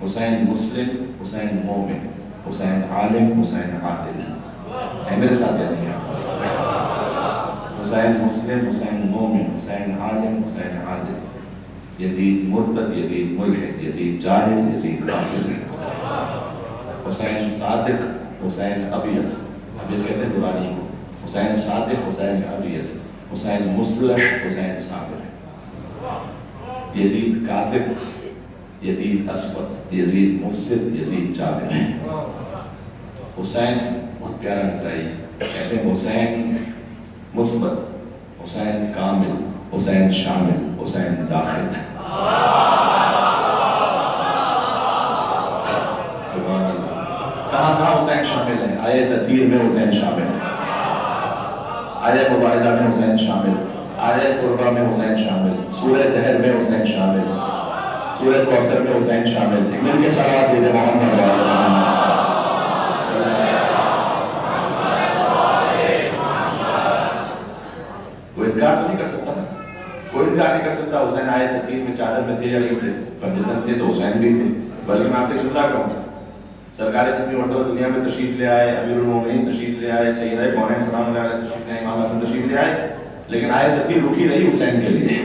حسین مسلم، حسین مومن، حسین عالم، حسین عادل۔ اے میرے ساتھ یاد کیا، حسین مسلم، حسین مومن، حسین عالم، حسین عادل۔ یزید مرتد، یزید ملحد، یزید جاہل، یزید قاتل۔ حسین صادق، حسین ابیض، ابیض کہتے ہیں دورانی کو، حسین صادق، حسین ابیض، حسین مصلح، حسین صابر۔ یزید کاذب، یزید اسود، یزید مفسد، یزید جابر۔ حسین بہت پیارا مصرعی، کہتے ہیں حسین مثبت، حسین کامل، حسین شامل، حسین داخل۔ سبحان اللہ، کہاں کہاں حسین شامل ہے؟ آیے تطہیر میں حسین شامل ہے، آیے مبارکہ میں حسین شامل، آیے قربہ میں حسین شامل، سورہ دہر میں حسین شامل، سورہ کوثر میں حسین شامل۔ ایک مل کے صلوات دے دے محمد علیہ وسلم۔ کوئی انکار تو نہیں کر سکتا، کوئی انکار نہیں کر سکتا حسین آئے تطہیر میں چادر میں تھے یا نہیں تھے، پنجتن تھے تو حسین بھی تھے۔ بلکہ میں آپ سے جملہ کہوں، سرکار ختمی مرتبہ دنیا میں تشریف لے آئے، امیر المومنین تشریف لے آئے، سیدہ کونین سلام اللہ علیہ تشریف لے آئے، امام حسن تشریف لے آئے، لیکن آئے تطہیر رکی نہیں حسین کے لیے۔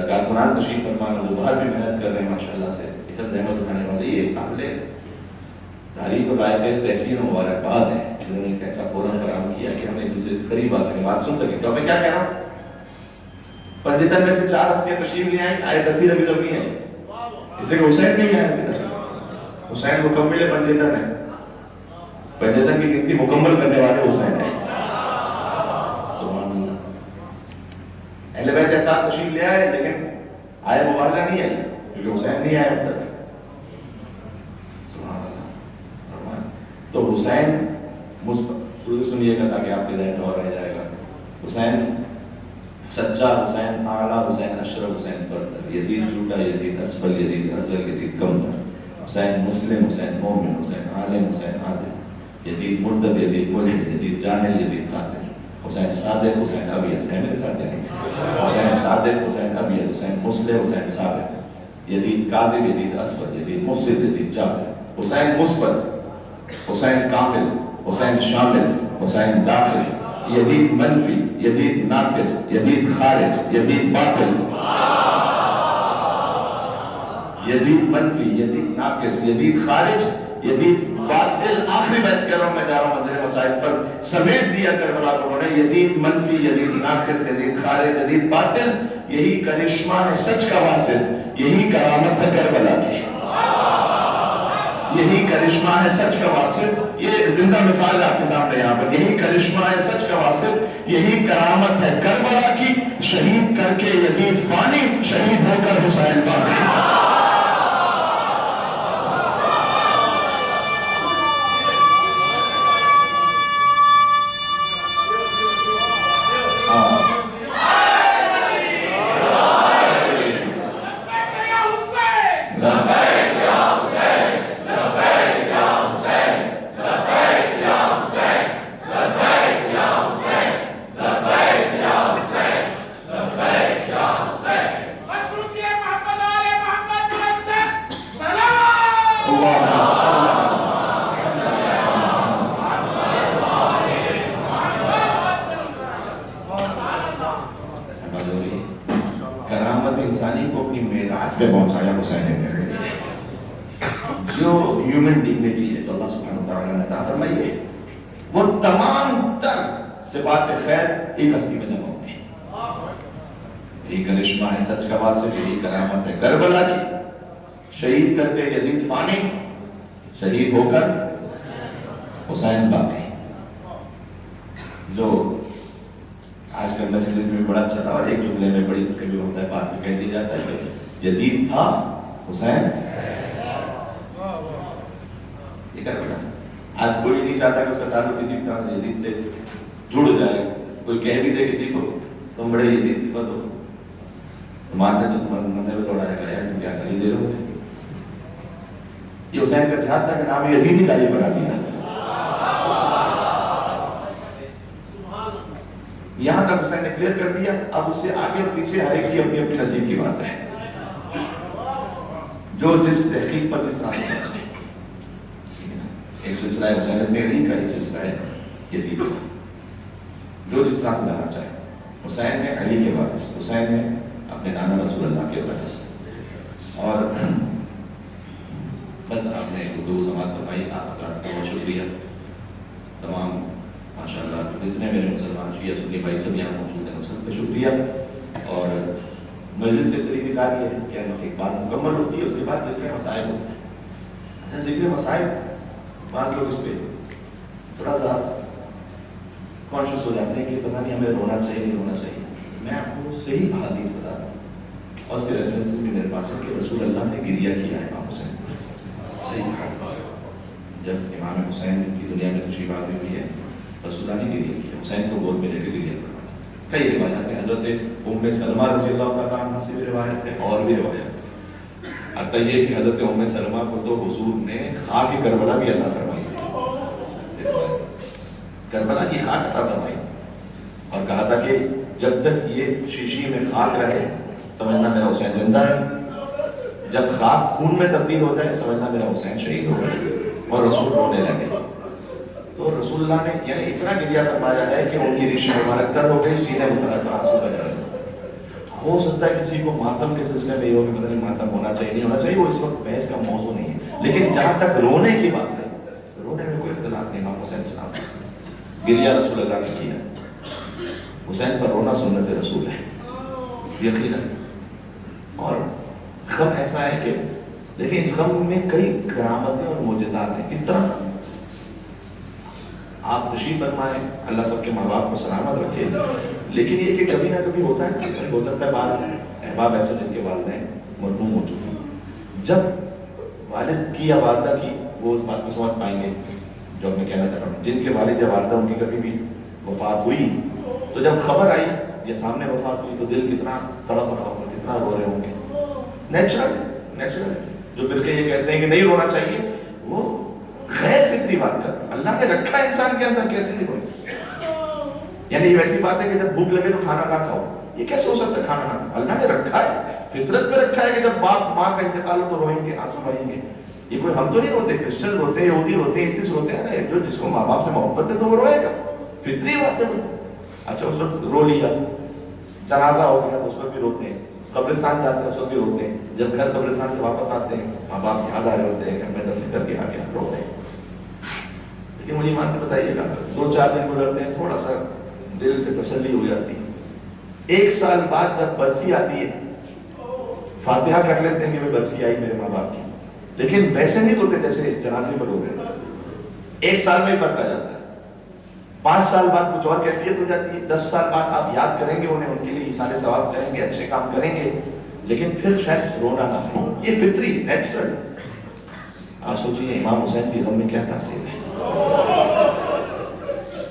کارکنان تشریف فرمان اور باہر بھی محنت کر رہے ہیں ماشاءاللہ سے، اس زحمت اٹھانے والے، یہ قابل تعریف و لائق تحسین و مبارکباد ہیں۔ انہوں نے ایک ایسا فورم فراہم کیا کہ ہم ایک دوسرے سے قریب آ سکیں، بات سن سکیں. تو میں کیا کہہ رہا ہوں، پنجتن میں سے 4 ہستیاں تشریف لے آئیں، آئے تفسیر ابھی تک نہیں آئی، اس لیے کہ حسین نہیں آیا ابھی تک. حسین مکمل پنجتن ہے، پنجتن کی گنتی مکمل کرنے والے حسین ہیں. سبحان اللہ. اہل بیت اطہار تشریف لے آئے لیکن آئے مبارکہ نہیں آئی کیونکہ حسین نہیں آیا اب تک. سبحان اللہ. تو حسین سنیے گا تاکہ آپ کے ذہن میں اور رہ جائے گا. حسین سچا، حسین اعلیٰ، حسین اشرف، حسین برتر. یزید جھوٹا، یزید اسفل، یزید افضل، یزید کمتر. حسین مسلم، حسین مومن، حسین عالم، حسین عادل. یزید مرتد، یزید ملحد، یزید جاہل، یزید قاتل. حسین صادق، حسین ابیض. ہے میرے ساتھ نہیں؟ حسین صادق، حسین ابیض، حسین مسلم، حسین صادق. یزید کاذب، یزید اسود، یزید مفسد، یزید جابر. حسین مثبت، حسین کامل، حسین شامل، حسین داخل. یزید منفی، یزید ناقص، یزید خارج، یزید باطل. یزید منفی، یزید ناقص، یزید خارج، یزید باطل. آخری بیت کہہ رہا ہوں میں، جا رہا ہوں منظر مسائل پر، سمیٹ دیا کربلا کو انہوں نے. یزید منفی، یزید ناقص، یزید خارج، یزید باطل. یہی کرشمہ ہے سچ کا واصل، یہی کرامت ہے کربلا کی. یہی کرشمہ ہے سچ کا واصل. یہ زندہ مثال ہے آپ کے سامنے یہاں پر. یہی کرشمہ ہے سچ کا واصل، یہی کرامت ہے کربلا کی. شہید کر کے یزید فانی، شہید ہو کر حسین باقی. کرامت انسانی کو اپنی معراج پہ پہنچایا حسین نے. جو ہیومن ڈگنیٹی ہے جو اللہ سبحانہ وتعالی نے عطا فرمائی ہے، وہ تمام تر صفات خیر ایک ہستی میں جمع ہوئی. یہی کرشمہ ہے سچ کا واصف، یہی کرامت ہے کربلا کی. شہید کر کے یزید فانی، شہید ہو کر حسین باقی. جو آج کل میسیجز میں بڑا اچھا تھا، اور ایک جملے میں بڑی کبھی ہوتا ہے بات میں کہہ دیا جاتا ہے کہ یزید تھا، حسین یہ کربلا. آج کوئی نہیں چاہتا کہ اس کا تعلق کسی بھی طرح یزید سے جڑ جائے. کوئی کہہ بھی دے کسی کو تم بڑے یزید صفت ہو، مارنے تو مندر میں دوڑایا گیا ہے، تم کیا کری دے رہے ہو. یہ حسین کا جہاد تھا کہ نام یزید ہی تعلیم بنا دیا. یہاں تک حسین نے کلیئر کر دیا. اب اس سے آگے اور پیچھے ہر ایک کی اپنی اپنی نصیب کی بات ہے. جو جس تحقیق پر جس طرح سے پہنچے. ایک سلسلہ ہے حسین ابن علی کا، ایک سلسلہ ہے یزید کا. جو جس طرح سے جانا چاہے. حسین ہے علی کے وارث، حسین ہے اپنے نانا رسول اللہ کے وارث. اور بس آپ نے گفتگو سماعت فرمائی. آپ کا بہت شکریہ. تمام ماشاءاللہ جتنے میرے مسلمان شیعہ سنی بھائی سب یہاں موجود ہیں، سب کا شکریہ. اور مجلس کے طریقہ کار یہ ہے کہ ایک بات مکمل ہوتی ہے، اس کے بعد ذکر مسائل ہوتے ہیں. ذکر مسائل بعض لوگ اس پہ تھوڑا سا کانشیس ہو جاتے ہیں کہ پتہ نہیں ہمیں رونا چاہیے نہیں رونا چاہیے. میں آپ کو صحیح حدیث بتا دوں اور اس کے ریفرنسز بھی میرے پاس ہے کہ رسول اللہ نے گریہ کیا ہے امام حسین. صحیح حدیث جب امام حسین کی دنیا میں تشریف آوری ہوئی ہے، رسول اللہ نے گریہ کیا. حسین کو گود میں لے کے گریہ کروایا. کئی روایات ہیں. حضرت ام سلمہ رضی اللہ تعالیٰ عنہ سے بھی روایت ہے اور بھی روایت. حتیٰ یہ کہ حضرت ام سلمہ کو تو حضور نے خاک کربلا بھی عطا فرمائی تھی. کربلا کی خاک عطا فرمائی تھی اور کہا تھا کہ جب تک یہ شیشی میں خاک رہے سمجھنا میرا حسین زندہ ہے. جب خاک خون میں تبدیل ہو جائے سمجھنا میرا حسین شہید ہو گئے. اور رسول رونے لگے. تو رسول اللہ نے یعنی اتنا گریہ فرمایا ہے کہ ان کی ریش مبارک تر ہو گئی، سینے متحرک آنسو بہ رہے. ہو سکتا ہے کسی کو ماتم کے سلسلے میں یہ ہو کہ مطلب ماتم ہونا چاہیے نہیں ہونا چاہیے، وہ اس وقت بحث کا موضوع نہیں ہے. لیکن جہاں تک رونے کی بات ہے، رونے میں کوئی اختلاف نہیں. امام حسین صاحب گریہ رسول اللہ نے کیا. حسین پر رونا سنت رسول ہے یقیناً. اور غم ایسا ہے کہ دیکھیں اس غم میں کئی کرامتیں اور معجزات ہیں. کس طرح آپ تشریف فرمائیں, اللہ سب کے ماں باپ کو سلامت رکھے, لیکن یہ کہ کبھی نہ کبھی ہوتا ہے, ہو سکتا ہے بعض احباب ایسے جن کے والدین مرحوم ہو چکے ہیں. جب والد کی یا والدہ کی, وہ اس بات کو سمجھ پائیں گے جو میں کہنا چاہ رہا ہوں, جن کے والد یا والدہ ان کی کبھی بھی وفات ہوئی تو جب خبر آئی یا سامنے وفات ہوئی تو دل کتنا تڑپ رہا ہوگا, کتنا رو رہے ہوں گے. نیچرل. جو فرقے یہ کہتے ہیں کہ نہیں رونا چاہیے, وہ غیر فطری بات کر. اللہ نے رکھا ہے انسان کے اندر, کیسے نہیں روئے؟ یعنی یہ ویسی بات ہے کہ جب بھوک لگے تو کھانا نہ کھاؤ, یہ کیسے ہو سکتا ہے؟ کھانا نہ کھاؤ, اللہ نے رکھا ہے, فطرت میں رکھا ہے کہ جب باپ ماں کا انتقال ہو تو روئیں گے, آنسو بہائیں گے. یہ کوئی ہم تو نہیں روتے, کرسچن روتے ہیں, یہودی روتے ہیں, ایتھیسٹ روتے ہیں. جو جس کو ماں باپ سے محبت ہے تو وہ روئے گا, فطری بات ہے. اچھا اس وقت رو لیا, جنازہ ہو گیا تو اس وقت بھی روتے ہیں, قبرستان جاتے ہیں اس وقت بھی روتے ہیں, جب گھر قبرستان سے واپس آتے ہیں ماں باپ یاد آ رہے ہوتے ہیں کہ ہمیں دفن کر کے آ گیا, روتے ہیں. لیکن مجھے ایمان سے بتائیے گا, 2-4 دن گزرتے ہیں, تھوڑا سا دل پہ تسلی ہو جاتی ہے. 1 سال بعد جب برسی آتی ہے, فاتحہ کر لیتے ہیں کہ برسی آئی میرے ماں باپ کی, لیکن ویسے نہیں روتے جیسے جنازے پر رو گئے. 1 سال میں ہی فرق آ جاتا ہے. 5 سال بعد کچھ اور کیفیت ہو جاتی ہے. 10 سال بعد آپ یاد کریں گے انہیں, ان کے لیے ایثار ثواب کریں گے, اچھے کام کریں گے, لیکن پھر شاید رونا نہ ہو. یہ فطری, نیچرل. آپ سوچیے امام حسین کی غم میں کیا تاثیر ہے.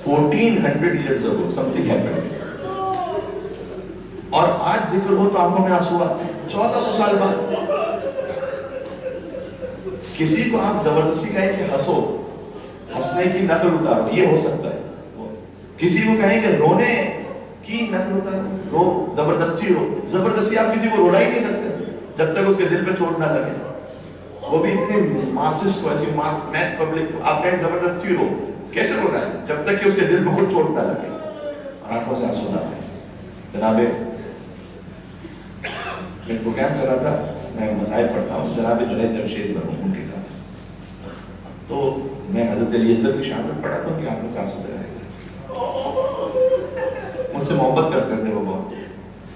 1400 years ago something happened. اور آج ذکر ہو تو آنکھوں میں آنسو آتے ہیں. 1400 سال بعد کسی کو آپ زبردستی کہیں کہ ہنسو, ہنسنے کی نقل اتارو, یہ ہو سکتا ہے. کسی کو کہیں کہ رونے کی نقل اتارو, رو, زبردستی رو. زبردستی آپ کسی کو رولا ہی نہیں سکتے جب تک اس کے دل پہ چوٹ نہ لگے. وہ بھی اتنے ماسس کو, ایسی میس پبلک کو آپ کہیں زبردستی رو, کیسے رو رہا ہے جب تک کہ اس کے دل پہ خود چوٹ نہ لگے. اور آنکھوں سے آنسو آتے ہیں. جناب میں پروگرام کر رہا تھا, میں مسائل پڑھتا ہوں, جناب جنید جمشید مرحوم ان کے ساتھ, تو میں حضرت علی اصغر کی شہادت پڑھا تھا کہ آنکھوں سے آنسو بہ رہے تھے. مجھ سے محبت کرتے تھے وہ بہت.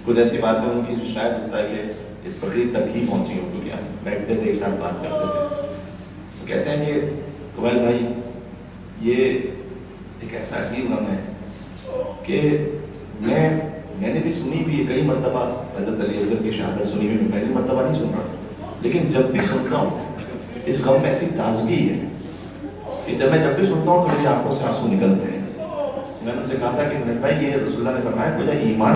کچھ ایسی باتیں ان کی شاید ہوتا ہے کہ اس فقیر تک ہی پہنچی ہوں, کیونکہ ہم بیٹھتے تھے ایک ساتھ بات کرتے تھے. تو کہتے ہیں کہ قبیل بھائی یہ ایک ایسا عجیب غم ہے کہ میں نے بھی سنی بھی کئی مرتبہ حضرت علی اصغر کی شہادت سنی ہوئی, میں پہلی مرتبہ نہیں سن رہا, لیکن جب بھی سنتا ہوں اس غم میں ایسی تازگی ہے کہ جب بھی سنتا ہوں تو میری آنکھوں سے آنسو نکلتے ہیں. میں نے ان سے کہا تھا کہ بھائی یہ رسول اللہ نے فرمایا کہ ایمان